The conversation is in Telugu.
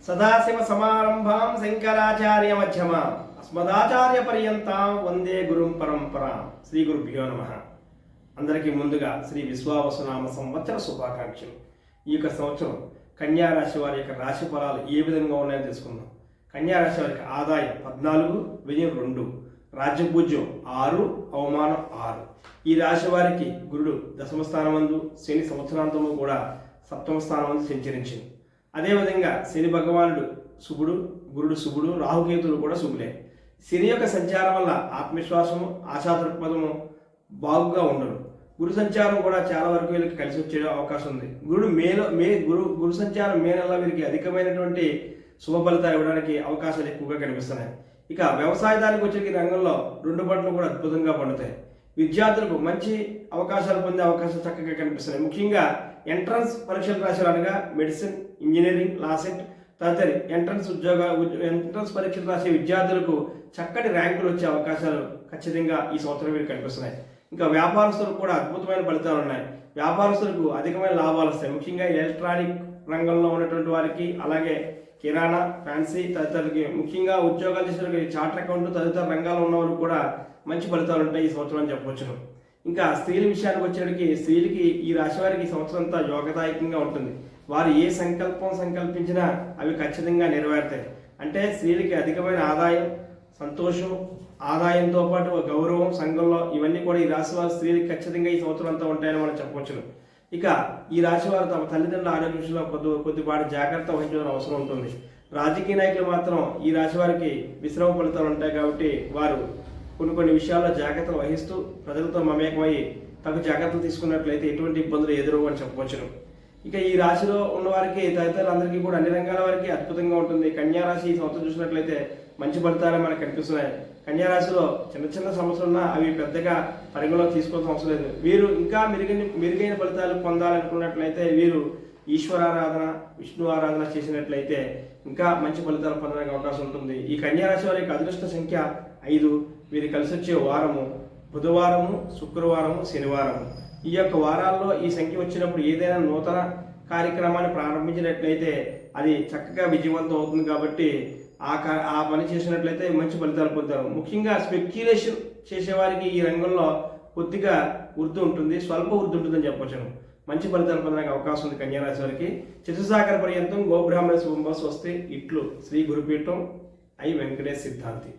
సదాశివ సమారంభాం శంకరాచార్య మధ్యమాం అస్మదాచార్య పర్యంతం వందే గురుం పరంపరాం. శ్రీ గురుభ్యో నమః. అందరికీ ముందుగా శ్రీ విశ్వావసునామ సంవత్సర శుభాకాంక్షలు. ఈ యొక్క సంవత్సరం కన్యా రాశి వారి యొక్క రాశి ఫలాలు ఏ విధంగా ఉన్నాయో తెలుసుకుందాం. కన్యా రాశి వారికి ఆదాయం 14, వ్యయం 2, రాజ్యపూజ్యం 6, అవమానం 6. ఈ రాశి వారికి గురుడు దశమ స్థానమందు, శని సంవత్సరాంతము కూడా సప్తమ స్థానమందు సంచరించింది. అదేవిధంగా శని భగవానుడు శుభుడు, గురుడు శుభుడు, రాహుకేతులు కూడా శుభులే. శని యొక్క సంచారం వల్ల ఆత్మవిశ్వాసము, ఆశాదృక్పథము బాగుగా ఉండడు. గురు సంచారం కూడా చాలా వరకు వీళ్ళకి కలిసి వచ్చే అవకాశం ఉంది. గురు సంచారం మే నెల వీరికి అధికమైనటువంటి శుభ ఫలితాలు ఇవ్వడానికి అవకాశాలు ఎక్కువగా కనిపిస్తున్నాయి. ఇక వ్యవసాయదానికి వచ్చే రంగంలో 2 పంటలు కూడా అద్భుతంగా పండుతాయి. విద్యార్థులకు మంచి అవకాశాలు పొందే అవకాశాలు చక్కగా కనిపిస్తున్నాయి. ముఖ్యంగా ఎంట్రన్స్ పరీక్షలు రాశారు అనగా మెడిసిన్, ఇంజనీరింగ్, లాసెట్ తదితరి ఎంట్రన్స్ పరీక్షలు రాసే విద్యార్థులకు చక్కటి ర్యాంకులు వచ్చే అవకాశాలు ఖచ్చితంగా ఈ సంవత్సరం వీరికి కనిపిస్తున్నాయి. ఇంకా వ్యాపారస్తులకు కూడా అద్భుతమైన ఫలితాలు ఉన్నాయి. వ్యాపారస్తులకు అధికమైన లాభాలు వస్తాయి. ముఖ్యంగా ఎలక్ట్రానిక్ రంగంలో ఉన్నటువంటి వారికి, అలాగే కిరాణా, ఫ్యాన్సీ తదితరులకి, ముఖ్యంగా ఉద్యోగాలు చేసే చార్టర్ అకౌంట్ తదితర రంగాల్లో ఉన్నవారు కూడా మంచి ఫలితాలు ఉంటాయి ఈ సంవత్సరం అని చెప్పవచ్చును. ఇంకా స్త్రీల విషయానికి వచ్చేటికి, స్త్రీలకి ఈ రాశి వారికి ఈ సంవత్సరం అంతా యోగదాయకంగా ఉంటుంది. వారు ఏ సంకల్పించినా అవి ఖచ్చితంగా నెరవేరుతాయి. అంటే స్త్రీలకి అధికమైన ఆదాయం, సంతోషం, ఆదాయంతో పాటు గౌరవం సంఘంలో ఇవన్నీ కూడా ఈ రాశి వారి స్త్రీలకి ఖచ్చితంగా ఈ సంవత్సరం అంతా ఉంటాయని మనం చెప్పవచ్చును. ఇక ఈ రాశి వారు తమ తల్లిదండ్రుల ఆరోగ్య విషయంలో కొద్దిపాటి జాగ్రత్త వహించడం అవసరం ఉంటుంది. రాజకీయ నాయకులు మాత్రం ఈ రాశి వారికి విశ్రమ ఫలితాలు ఉంటాయి కాబట్టి వారు కొన్ని విషయాల్లో జాగ్రత్తలు వహిస్తూ ప్రజలతో మమేకమై తగు జాగ్రత్తలు తీసుకున్నట్లయితే ఎటువంటి ఇబ్బందులు ఎదురవు అని చెప్పవచ్చును. ఇక ఈ రాశిలో ఉన్న వారికి తదితరులందరికీ కూడా అన్ని రంగాల వారికి అద్భుతంగా ఉంటుంది. కన్యా రాశి ఈ సంవత్సరం చూసినట్లయితే మంచి ఫలితాలు మనకు కనిపిస్తున్నాయి. కన్యా రాశిలో చిన్న సమస్యలు ఉన్నా అవి పెద్దగా పరిగణలోకి తీసుకోవాల్సిన అవసరం లేదు. వీరు ఇంకా మెరుగైన ఫలితాలు పొందాలనుకున్నట్లయితే వీరు ఈశ్వరారాధన, విష్ణు ఆరాధన చేసినట్లయితే ఇంకా మంచి ఫలితాలు పొందడానికి అవకాశం ఉంటుంది. ఈ కన్యా రాశి వారి యొక్క అదృష్ట సంఖ్య 5. వీరు కలిసి వచ్చే వారము బుధవారము, శుక్రవారము, శనివారము. ఈ యొక్క వారాల్లో ఈ సంఖ్య వచ్చినప్పుడు ఏదైనా నూతన కార్యక్రమాన్ని ప్రారంభించినట్లయితే అది చక్కగా విజయవంతం అవుతుంది. కాబట్టి ఆ పని చేసినట్లయితే మంచి ఫలితాలు పొందుతారు. ముఖ్యంగా స్పెక్యులేషన్ చేసేవారికి ఈ రంగంలో కొద్దిగా వృద్ధి ఉంటుంది, స్వల్ప వృద్ధి ఉంటుందని చెప్పవచ్చును. మంచి ఫలితాలు పొందడానికి అవకాశం ఉంది కన్యా రాశి వారికి. చతుస్సాగర పర్యంతం గోబ్రాహ్మణ శుభం వస్తే ఇట్లు శ్రీ గురుపీఠం ఐ వెంకటేష్ సిద్ధాంతి.